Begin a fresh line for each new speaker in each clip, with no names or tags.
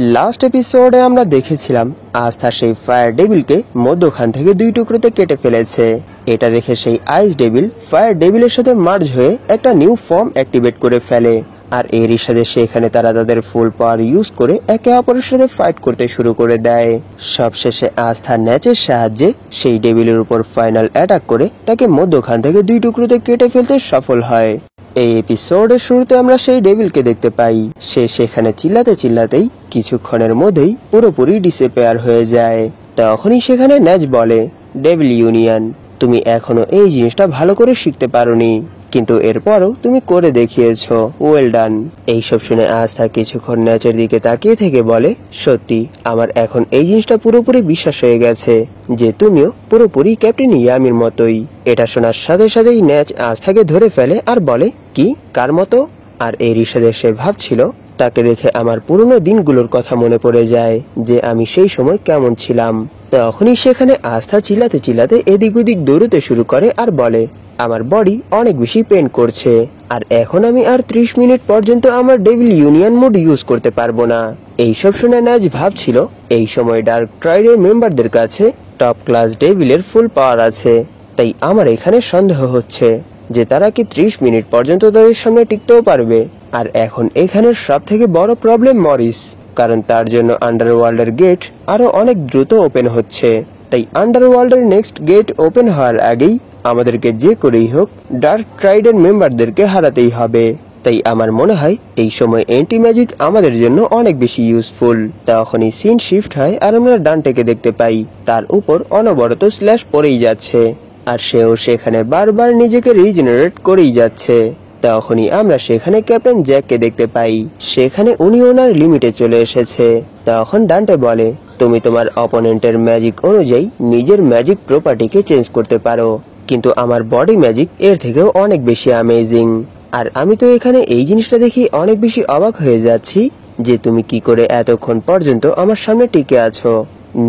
Last এপিসোডে আমরা দেখেছিলাম আস্থা সেই ফায়ার ডেভিলকে মধ্যখান থেকে দুই টুকরোতে কেটে ফেলেছে। এটা দেখে সেই আইস ডেভিল ফায়ার ডেভিলের সাথে মার্জ হয়ে একটা নিউ ফর্ম অ্যাক্টিভেট করে ফেলে, আর এরই সাথে সেখানে তারা তাদের ফুল পাওয়ার ইউজ করে একে অপরের সাথে ফাইট করতে শুরু করে দেয়। সবশেষে আস্থা ন্যাচের সাহায্যে সেই ডেভিলের উপর ফাইনাল অ্যাটাক করে তাকে মধ্যখান থেকে দুই টুকরোতে কেটে ফেলতে সফল হয়। এই এপিসোডের শুরুতে আমরা সেই ডেভিলকে দেখতে পাই, সে সেখানে চিল্লাতে চিল্লাতেই কিছুক্ষণের মধ্যেই পুরোপুরি ডিসঅ্যাপিয়ার হয়ে যায়। তখনই সেখানে ন্যাচ বলে, ডেভিল ইউনিয়ন, তুমি এখনো এই জিনিসটা ভালো করে শিখতে পারোনি, কিন্তু এরপরও তুমি করে দেখিয়েছো, ওয়েল ডান। এইসব শুনে আস্থা কিছুক্ষণ ন্যাচের দিকে তাকিয়ে থেকে বলে, সত্যি আমার এখন এই জিনিসটা পুরোপুরি বিশ্বাস হয়ে গেছে যে তুমিও পুরোপুরি ক্যাপ্টেন ইয়ামির মতোই। এটা শোনার সাথে সাথেই ন্যাচ আস্থাকে ধরে ফেলে আর বলে, কি কার মতো? আর এরই সাথে সে ভাবছিল, তাকে দেখে আমার পুরনো দিনগুলোর কথা মনে পড়ে যায় যে আমি সেই সময় কেমন ছিলাম। তখনই সেখানে আস্থা চিল্লাতে চিল্লাতে এদিক ওদিক দৌড়তে শুরু করে আর বলে, আমার বডি অনেক বেশি পেন করছে, আর এখন আমি আর 30 মিনিট পর্যন্ত আমার ডেভিল ইউনিয়ন মোড ইউজ করতে পারবো না। এইসব শুনে ন্যাচ ভাবছিল, এই সময় ডার্ক ট্রাইডের মেম্বারদের কাছে টপ ক্লাস ডেভিলের ফুল পাওয়ার আছে, তাই আমার এখানে সন্দেহ হচ্ছে যে তারা কি 30 মিনিট পর্যন্ত তাদের সামনে টিকতেও পারবে। আর এখন এখানের সব থেকে বড় প্রবলেম মরিস, কারণ তার জন্য আন্ডারওয়ার্ল্ডের গেট আরো অনেক দ্রুত ওপেন হচ্ছে। তাই আন্ডারওয়ার্ল্ডের নেক্সট গেট ওপেন হওয়ার আগেই আমাদেরকে যে করেই হোক ডার্ক ট্রাইডের মেম্বারদেরকে হারাতেই হবে। তাই আমার মনে হয় এই সময় অ্যান্টি ম্যাজিক আমাদের জন্য অনেক বেশি ইউজফুল। তখনই সিন শিফট হয় আর আমরা ডান্টেকে দেখতে পাই, তার উপর অনবরত স্ল্যাশ পড়েই যাচ্ছে, আর সেও সেখানে বারবার নিজেকে রিজেনারেট করেই যাচ্ছে। তখনই আমরা সেখানে ক্যাপ্টেন জ্যাককে দেখতে পাই, সেখানে উনি ওনার লিমিটে চলে এসেছে। তখন ডান্টে বলে, তুমি তোমার অপোনেন্টের ম্যাজিক অনুযায়ী নিজের ম্যাজিক প্রপার্টিকে চেঞ্জ করতে পারো, কিন্তু আমার বডি ম্যাজিক এর থেকেও অনেক বেশি অ্যামেজিং। আর আমি তো এখানে এই জিনিসটা দেখি অনেক বেশি অবাক হয়ে যাচ্ছি যে তুমি কি করে এতক্ষণ পর্যন্ত আমার সামনে টিকে আছো।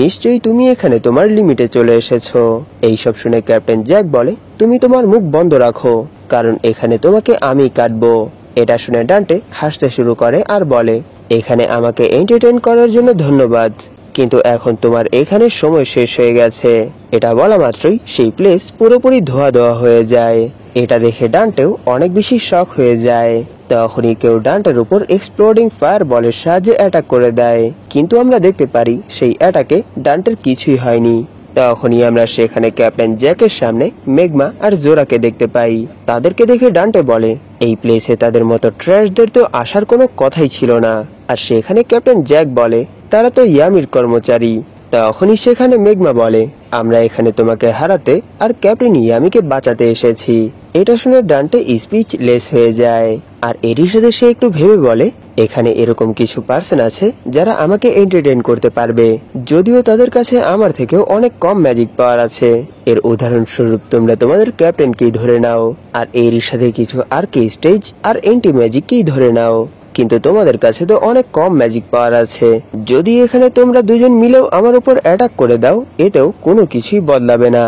নিশ্চয়ই তুমি এখানে তোমার লিমিটে চলে এসেছো। এইসব শুনে ক্যাপ্টেন জ্যাক বলে, তুমি তোমার মুখ বন্ধ রাখো, কারণ এখানে তোমাকে আমি কাটবো। এটা শুনে ডান্টে হাসতে শুরু করে আর বলে, এখানে আমাকে এন্টারটেইন করার জন্য ধন্যবাদ, কিন্তু এখন তোমার এখানে সময় শেষ হয়ে গেছে। এটা বলা মাত্রই সেই প্লেস পুরোপুরি ধোয়া ধোয়া হয়ে যায়। এটা দেখে ডান্টেও অনেক বেশি শক হয়ে যায়। তখনই কেউ ডান্টের উপর এক্সপ্লোডিং ফায়ার বলের সাহায্যে অ্যাটাক করে দেয়, কিন্তু আমরা দেখতে পারি সেই অ্যাটাকে ডান্টের কিছুই হয়নি। তখনই আমরা সেখানে ক্যাপ্টেন জ্যাকের সামনে মেগমা আর জোরাকে দেখতে পাই। তাদেরকে দেখে ডান্টে বলে, এই প্লেসে তাদের মতো ট্র্যাশদের তো আসার কোনো কথাই ছিল না। আর সেখানে ক্যাপ্টেন জ্যাক বলে, তারা তো ইয়ামির কর্মচারী। তখনই সেখানে মেগমা বলে, আমরা এখানে তোমাকে হারাতে আর ক্যাপ্টেন ইয়ামিকে বাঁচাতে এসেছি। এটা শুনে ডান্টে স্পিচলেস হয়ে যায়, আর এরই সাথে সে একটু ভেবে বলে, এখানে এরকম কিছু পার্সন আছে যারা আমাকে এন্টারটেইন করতে পারবে, যদিও তাদের কাছে আমার থেকেও অনেক কম ম্যাজিক পাওয়ার আছে। এর উদাহরণস্বরূপ তোমরা তোমাদের ক্যাপ্টেনকেই ধরে নাও, আর এরই সাথে কিছু আর্কি স্টেজ আর এন্টি ম্যাজিককেই ধরে নাও, কিন্তু তোমাদের কাছে তো অনেক কম ম্যাজিক পাওয়ার আছে। যদি এখানে তোমরা দুজন মিলেও আমার উপর অ্যাটাক করে দাও, এতেও কোনো কিছুই বদলাবে না।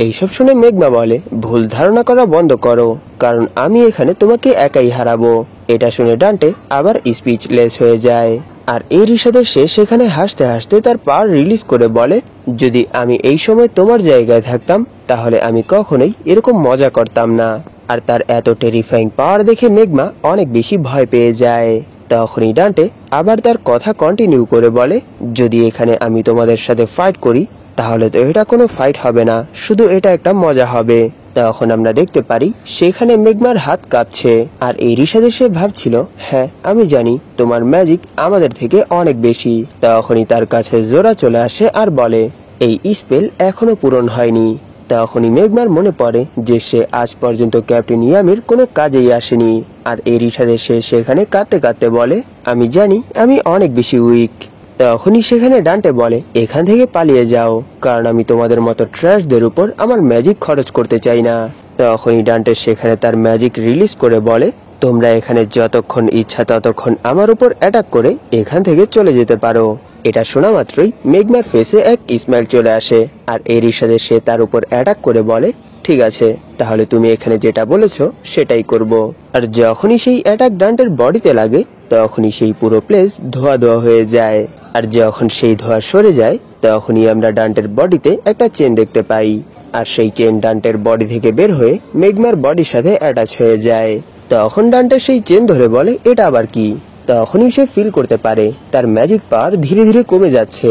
এইসব শুনে মেগমা বলে, ভুল ধারণা করা বন্ধ করো, কারণ আমি এখানে তোমাকে একাই হারাবো। এটা শুনে ডান্টে আবার স্পিচলেস হয়ে যায়, আর এরই সাথে সে সেখানে হাসতে হাসতে তার পাওয়ার রিলিজ করে বলে, যদি আমি এই সময় তোমার জায়গায় থাকতাম তাহলে আমি কখনোই এরকম মজা করতাম না। আর তার এত টেরিফাইং পাওয়ার দেখে মেগমা অনেক বেশি ভয় পেয়ে যায়। তখনই ডান্টে আবার তার কথা কন্টিনিউ করে বলে, যদি এখানে আমি তোমাদের সাথে ফাইট করি তাহলে তো এটা কোনো ফাইট হবে না, শুধু এটা একটা মজা হবে। তখন আমরা দেখতে পারি সেখানে মেগমার হাত কাঁপছে, আর এরই সাথে সে ভাবছিল, হ্যাঁ আমি জানি তোমার ম্যাজিক আমাদের থেকে অনেক বেশি। তখনই তার কাছে জোরা চলে আসে আর বলে, এই স্পেল এখনো পূরণ হয়নি। তখনই মেগমার মনে পড়ে যে সে আজ পর্যন্ত ক্যাপ্টেন ইয়ামির কোনো কাজেই আসেনি, আর এরই সাথে সে সেখানে কাঁদতে কাঁদতে বলে, আমি জানি আমি অনেক বেশি উইক। তখনই সেখানে ডান্টে বলে, এখান থেকে পালিয়ে যাও, কারণ আমি তোমাদের মতো ট্র্যাশদের উপর আমার ম্যাজিক খরচ করতে চাই না। তখনই ডান্টে সেখানে তার ম্যাজিক রিলিজ করে বলে, তোমরা এখানে যতক্ষণ ইচ্ছা ততক্ষণ আমার উপর অ্যাটাক করে এখান থেকে চলে যেতে পারো। এটা শোনা মাত্রই মেগমার ফেসে এক স্মাইল চলে আসে, আর এরই সাথে সে তার উপর অ্যাটাক করে বলে, ঠিক আছে, তাহলে তুমি এখানে যেটা বলেছো সেটাই করব। আর যখনই সেই অ্যাটাক ডান্টের বডিতে লাগে তখনই সেই পুরো প্লেস ধোয়া ধোয়া হয়ে যায়। আর যখন সেই ধোয়া সরে যায় তখনই আমরা ডান্টের বডিতে একটা চেন দেখতে পাই। আর সেই চেন ডান্টের বডি থেকে বের হয়ে মেগমার বডির সাথে অ্যাটাচ হয়ে যায়। তখন ডান্টে সেই চেন ধরে বলে এটা আবার কি। তখনই সে ফিল করতে পারে তার ম্যাজিক পাওয়ার ধীরে ধীরে কমে যাচ্ছে।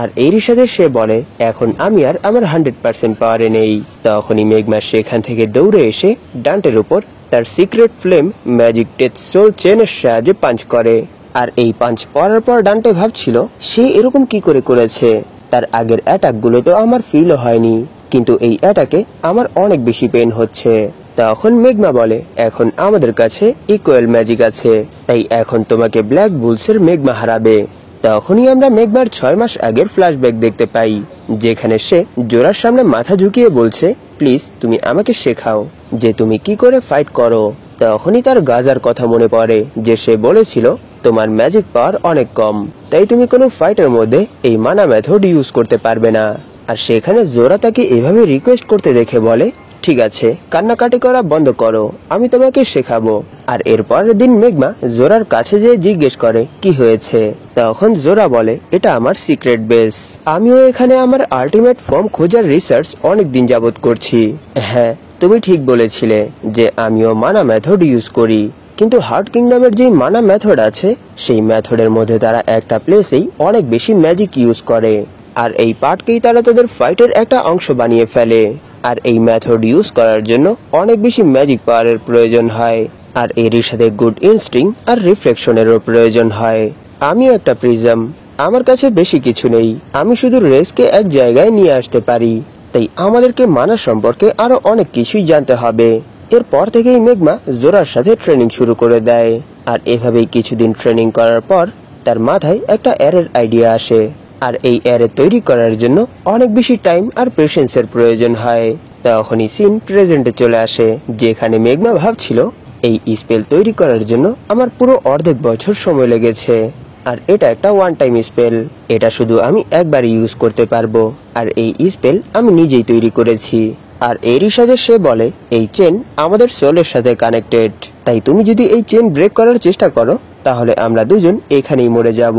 আর এরই সাথে সে বলে এখন আমি আর আমার 100% পাওয়ারে নেই। তখনই মেগমা সেখান থেকে দৌড়ে এসে ডান্টের উপর তার secret flame magic death soul চেনের সাহায্যে পাঞ্চ করে। আর এই পাঞ্চ পড়ার পর ডান্টে ভাবছিল সে এরকম কি করে করেছে। তার আগের অ্যাটাক গুলো তো আমার ফিলও হয়নি, কিন্তু এই অ্যাটাকে আমার অনেক বেশি পেন হচ্ছে। তখন মেগমা বলে এখন আমাদের কাছে ইকুয়াল ম্যাজিক আছে, তাই এখন তোমাকে ব্ল্যাক বুলসের মেগমা হারাবে। তখনই আমরা মেগমার 6 মাস আগের ফ্ল্যাশব্যাক দেখতে পাই, যেখানে সে জোরার সামনে মাথা ঝুঁকিয়ে বলছে প্লিজ তুমি আমাকে শেখাও যে তুমি কি করে ফাইট করো। তখনই তার গাজার কথা মনে পড়ে যে সে বলেছিল তোমার ম্যাজিক পাওয়ার অনেক কম, তাই তুমি কোনো ফাইটের মধ্যে এই মানা মেথড ইউজ করতে পারবে না। আর সেখানে জোরা তাকে এভাবে রিকোয়েস্ট করতে দেখে বলে ঠিক আছে কান্নাকাটি করা বন্ধ করো, আমি তোমাকে শেখাবো। আর এরপরের দিন মেগমা জোরার কাছে যেয়ে জিজ্ঞেস করে কি হয়েছে। তখন জোরা বলে এটা আমার সিক্রেট বেস, আমিও এখানে আমার আল্টিমেট ফর্ম খোঁজার রিসার্চ অনেক দিন যাবত করছি। হ্যাঁ তুমি ঠিক বলেছিলে যে আমিও মানা মেথড ইউজ করি, কিন্তু হার্ট কিংডমের যে মানা মেথড আছে সেই মেথডের মধ্যে তারা একটা প্লেসেই অনেক বেশি ম্যাজিক ইউজ করে, আর এই পার্টকেই তারা তাদের ফাইটের একটা অংশ বানিয়ে ফেলে। আর এই মেথড ইউজ করার জন্য অনেক বেশি ম্যাজিক পাওয়ারের প্রয়োজন হয়, আর এরই সাথে গুড ইনস্টিং আর রিফ্লেকশনেরও প্রয়োজন হয়। আমিও একটা প্রিজম, আমার কাছে বেশি কিছু নেই, আমি শুধু রেসকে এক জায়গায় নিয়ে আসতে পারি, তাই আমাদেরকে মানা সম্পর্কে আরো অনেক কিছুই জানতে হবে। এরপর থেকেই মেগমা জোরার সাথে ট্রেনিং শুরু করে দেয়। আর এভাবেই কিছুদিন ট্রেনিং করার পর তার মাথায় একটা অ্যারের আইডিয়া আসে, আর এই অ্যারে তৈরি করার জন্য অনেক বেশি টাইম আর পেশেন্সের প্রয়োজন হয়। তখনই সিন প্রেজেন্টে চলে আসে, যেখানে মেগমা ভাবছিল এই স্পেল তৈরি করার জন্য আমার পুরো অর্ধেক বছর সময় লেগেছে, আর এটা একটা ওয়ান টাইম স্পেল, এটা শুধু আমি একবারই ইউজ করতে পারবো, আর এই স্পেল আমি নিজেই তৈরি করেছি। আর এরই সাথে সে বলে এই চেন আমাদের সোলের সাথে কানেক্টেড, তাই তুমি যদি এই চেন ব্রেক করার চেষ্টা করো তাহলে আমরা দুজন এখানেই মরে যাব।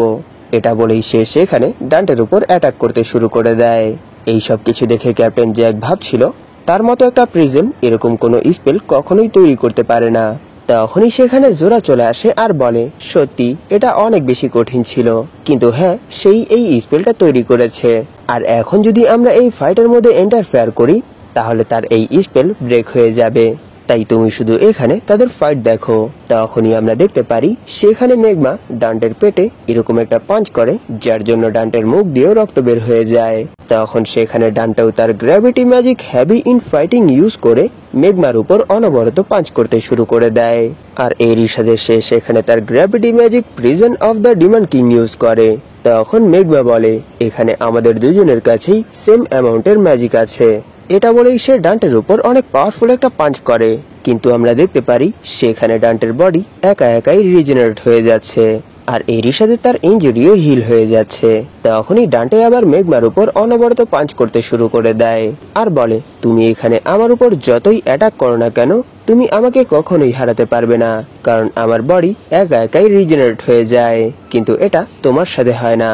এটা বলেই সে সেখানে ডান্টের উপর অ্যাটাক করতে শুরু করে দেয়। এই সব কিছু দেখে ক্যাপ্টেন জ্যাক ভাবছিল তার মতো একটা প্রিজম এরকম কোনো স্পেল কখনোই তৈরি করতে পারে না। তখনই সেখানে জোরা চলে আসে আর বলে সত্যি এটা অনেক বেশি কঠিন ছিল, কিন্তু হ্যাঁ সেই এই স্পেলটা তৈরি করেছে, আর এখন যদি আমরা এই ফাইটের মধ্যে ইন্টারফেয়ার করি তাহলে তার এই স্পেল ব্রেক হয়ে যাবে, তাই তুমি শুধু এখানে তাদের ফাইট দেখো। তখনই আমরা দেখতে পারি সেখানে মেগমা ডান্টের পেটে এরকম একটা পাঞ্চ করে, যার জন্য ডান্টের মুখ দিয়েও রক্ত বের হয়ে যায়। তখন সেখানে ডান্টেও তার gravity magic heavy in fighting use করে মেগমার উপর অনবরত পাঞ্চ করতে শুরু করে দেয়। আর এরই সাথে সে সেখানে তার gravity magic prison of the Demon king use করে। তখন মেগমা বলে এখানে আমাদের দুজনের কাছেই সেম অ্যামাউন্টের ম্যাজিক আছে। এটা বলেই সে ডান্টের উপর অনেক পাওয়ারফুল একটা পাঞ্চ করে, কিন্তু আমরা দেখতে পারি সেখানে ডান্টের বডি একা একাই রিজেনারেট হয়ে যাচ্ছে, আর এরই সাথে তার ইনজুরিও হিল হয়ে যাচ্ছে। তখনই ডান্টে আবার মেগমার উপর অনবরত পাঞ্চ করতে শুরু করে দেয় আর বলে তুমি এখানে আমার উপর যতই অ্যাটাক করো না কেন তুমি আমাকে কখনোই হারাতে পারবে না, কারণ আমার বডি একা একাই রিজেনারেট হয়ে যায়, কিন্তু এটা তোমার সাথে হয় না।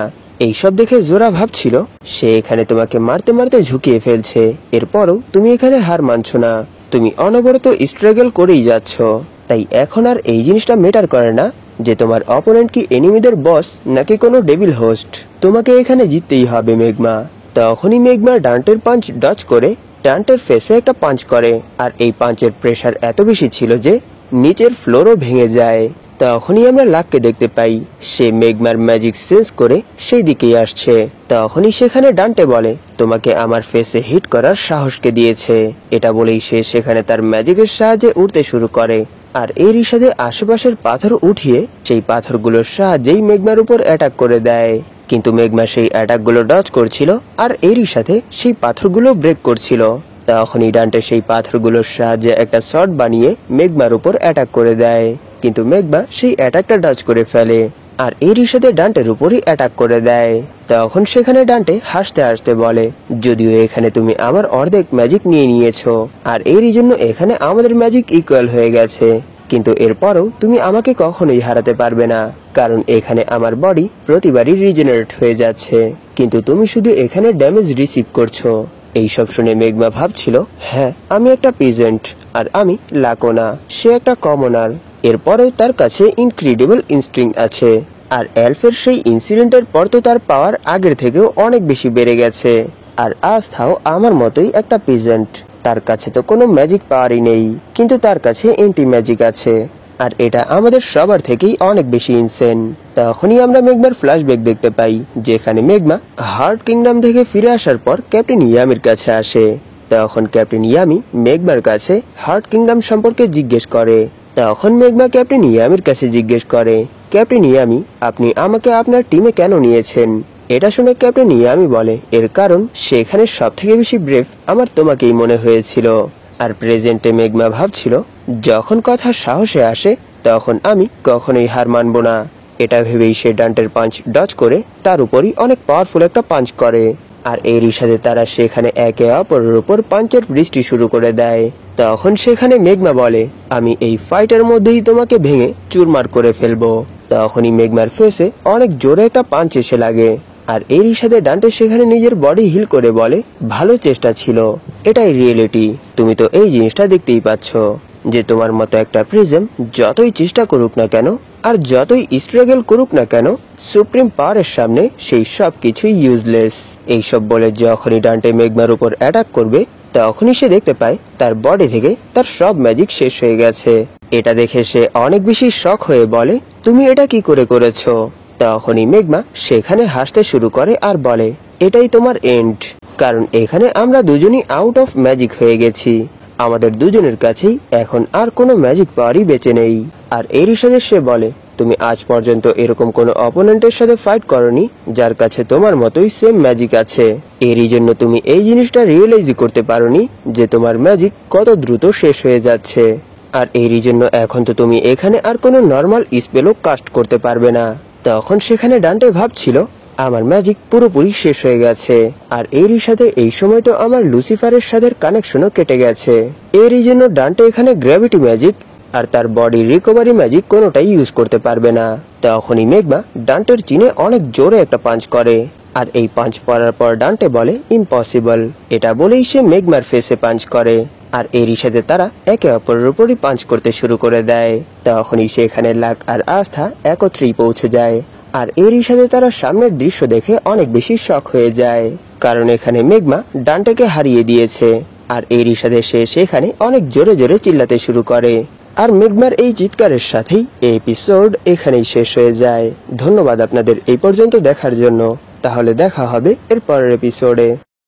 এইসব দেখে জোরা ভাবছিল সে এখানে তোমাকে মারতে মারতে ঝুঁকিয়ে ফেলছে, এরপরও তুমি এখানে হার মানছো না, তুমি অনবরত স্ট্রাগল করেই যাচ্ছ, তাই এখন আর এই জিনিসটা ম্যাটার করে না যে তোমার অপোনেন্ট কি এনিমিদের বস নাকি কোনো ডেভিল হোস্ট, তোমাকে এখানে জিততেই হবে মেগমা। তখনই মেগমা ডান্টের পাঞ্চ ডজ করে ডান্টের ফেসে একটা পাঞ্চ করে, আর এই পাঞ্চের প্রেসার এত বেশি ছিল যে নিচের ফ্লোরও ভেঙে যায়। তখনই আমরা লাককে দেখতে পাই সে মেগমার ম্যাজিক সেন্স করে সেই দিকেই আসছে। তখনই সেখানে ডান্টে বলে তোমাকে আমার ফেসে হিট করার সাহসকে দিয়েছে। এটা বলেই সে সেখানে তার ম্যাজিকের সাহায্যে উঠতে শুরু করে, আর এরই সাথে আশেপাশের পাথর উঠিয়ে সেই পাথরগুলোর সাহায্যেই মেগমার উপর অ্যাটাক করে দেয়, কিন্তু মেগমা সেই অ্যাটাকগুলো ডজ করছিল আর এরই সাথে সেই পাথরগুলো ব্রেক করছিল। তখনই ডান্টে সেই পাথরগুলোর সাহায্যে একটা শট বানিয়ে মেগমার উপর অ্যাটাক করে দেয়, কিন্তু মেগমা সেই অ্যাটাকটা ডজ করে ফেলে আর এরই সাথে ডান্টের উপরই অ্যাটাক করে দেয়। তখন সেখানে ডান্টে হাসতে হাসতে বলে যদিও এখানে তুমি আমার অর্ধেক ম্যাজিক নিয়ে নিয়েছো আর এরই জন্য এখানে আমাদের ম্যাজিক ইকুয়াল হয়ে গেছে, কিন্তু এরপরও তুমি আমাকে কখনোই হারাতে পারবে না, কারণ এখানে আমার বডি প্রতিবারই রিজেনারেট হয়ে যাচ্ছে, কিন্তু তুমি শুধু এখানে ড্যামেজ রিসিভ করছো। এইসব শুনে মেগমা ভাবছিল, হ্যাঁ আমি একটা পিজেন্ট, আর আমি লাকোনা, সে একটা কমনার। এরপরেও তার কাছে ইনক্রেডিবল ইনস্টিংক্ট আছে, আর এলফের সেই ইনসিডেন্টের পর তো তার পাওয়ার আগের থেকেও অনেক বেশি বেড়ে গেছে। আর আস্থাও আমার মতোই একটা পিজেন্ট, তার কাছে তো কোনো ম্যাজিক পাওয়ারই নেই, কিন্তু তার কাছে এন্টি ম্যাজিক আছে, আর এটা আমাদের সবার থেকেই অনেক বেশি ইনসেন। তখনই আমরা মেগমার ফ্ল্যাশব্যাক দেখতে পাই, যেখানে মেগমা হার্ট কিংডম থেকে ফিরে আসার পর ক্যাপ্টেন ইয়ামির কাছে আসে। তখন ক্যাপ্টেন ইয়ামি মেগমার কাছে হার্ট কিংডম সম্পর্কে জিজ্ঞেস করে। তখন মেগমা ক্যাপ্টেন ইয়ামির কাছে জিজ্ঞেস করে, ক্যাপ্টেন ইয়ামি, আপনি আমাকে আপনার টিমে কেন নিয়েছেন? এটা শুনে ক্যাপ্টেন ইয়ামি বলে, এর কারণ সেখানে সব থেকে বেশি ব্রেভ আমার তোমাকেই মনে হয়েছিল। আর প্রেজেন্টে মেগমা ভাবছিল, যখন কথা সাহসে আসে তখন আমি কখনোই হার মানব না। এটা ভেবেই সে ডান্টের পাঞ্চ ডজ করে তার উপরই অনেক পাওয়ারফুল একটা পাঞ্চ করে, আর এরই সাথে তারা সেখানে একে অপরের উপর পাঞ্চের বৃষ্টি শুরু করে দেয়। তখন সেখানে মেগমা বলে, আমি এই ফাইটের মধ্যেই তোমাকে ভেঙে চুরমার করে ফেলবো। তখনই মেগমার ফেসে অনেক জোরে একটা পাঞ্চ এসে লাগে, আর এরই সাথে ডান্টে সেখানে নিজের বডি হিল করে বলে, ভালো চেষ্টা ছিল, এটাই রিয়েলিটি। তুমি তো এই জিনিসটা দেখতেই পাচ্ছ যে তোমার মতো একটা প্রিজম যতই চেষ্টা করুক না কেন, আর যতই স্ট্রাগল করুক না কেন, সুপ্রিম পাওয়ারের সামনে সেই সব কিছুই ইউজলেস। এইসব বলে যখনই ডান্টে মেগমার উপর অ্যাটাক করবে, তখনই সে দেখতে পায় তার বডি থেকে তার সব ম্যাজিক শেষ হয়ে গেছে। এটা দেখে সে অনেক বেশি শক হয়ে বলে, তুমি এটা কি করে করেছো? তখনই মেগমা সেখানে হাসতে শুরু করে আর বলে, এটাই তোমার এন্ড, কারণ এখানে আমরা দুজনই আউট অফ ম্যাজিক হয়ে গেছি। আমাদের দুজনের কাছেই এখন আর কোনো ম্যাজিক পাওয়ারই বেঁচে নেই। আর এরই সাথে সে বলে, তুমি আজ পর্যন্ত এরকম কোনো অপোনেন্টের সাথে ফাইট করনি যার কাছে তোমার মতোই সেম ম্যাজিক আছে। এরই জন্য তুমি এই জিনিসটা রিয়েলাইজই করতে পারোনি যে তোমার ম্যাজিক কত দ্রুত শেষ হয়ে যাচ্ছে। আর এরই জন্য এখন তো তুমি এখানে আর কোনো নর্মাল স্পেলও কাস্ট করতে পারবে না। তখন সেখানে ডান্টে ভাবছিল, আমার ম্যাজিক পুরোপুরি শেষ হয়ে গেছে, আর এরই সাথে এই সময় তো আমার লুসিফারের সাথে কানেকশনও কেটে গেছে। এরই জন্য ডান্টে এখানে গ্র্যাভিটি ম্যাজিক আর তার বডি রিকভারি ম্যাজিক কোনোটাই ইউজ করতে পারবে না। তখনই মেগমা ডান্টের চিনে অনেক জোরে একটা পাঞ্চ করে, আর এই পাঞ্চ পড়ার পর ডান্টে বলে, ইম্পসিবল। এটা বলেই সে মেগমার ফেসে পাঞ্চ করে, আর এরই সাথে তারা একে অপরের উপরই পাঞ্চ করতে শুরু করে দেয়। তখনই সেখানে লাক আর আস্থা একত্রেই পৌঁছে যায়, আর এরই সাথে তারা সামনের দৃশ্য দেখে অনেক বেশি শক হয়ে যায়, কারণ এখানে মেগমা ডান্টেকে হারিয়ে দিয়েছে। আর এরই সাথে সে সেখানে অনেক জোরে জোরে চিল্লাতে শুরু করে, আর মেগমার এই চিৎকারের সাথেই এই এপিসোড এখানেই শেষ হয়ে যায়। ধন্যবাদ আপনাদের এই পর্যন্ত দেখার জন্য। তাহলে দেখা হবে এর পরের এপিসোডে।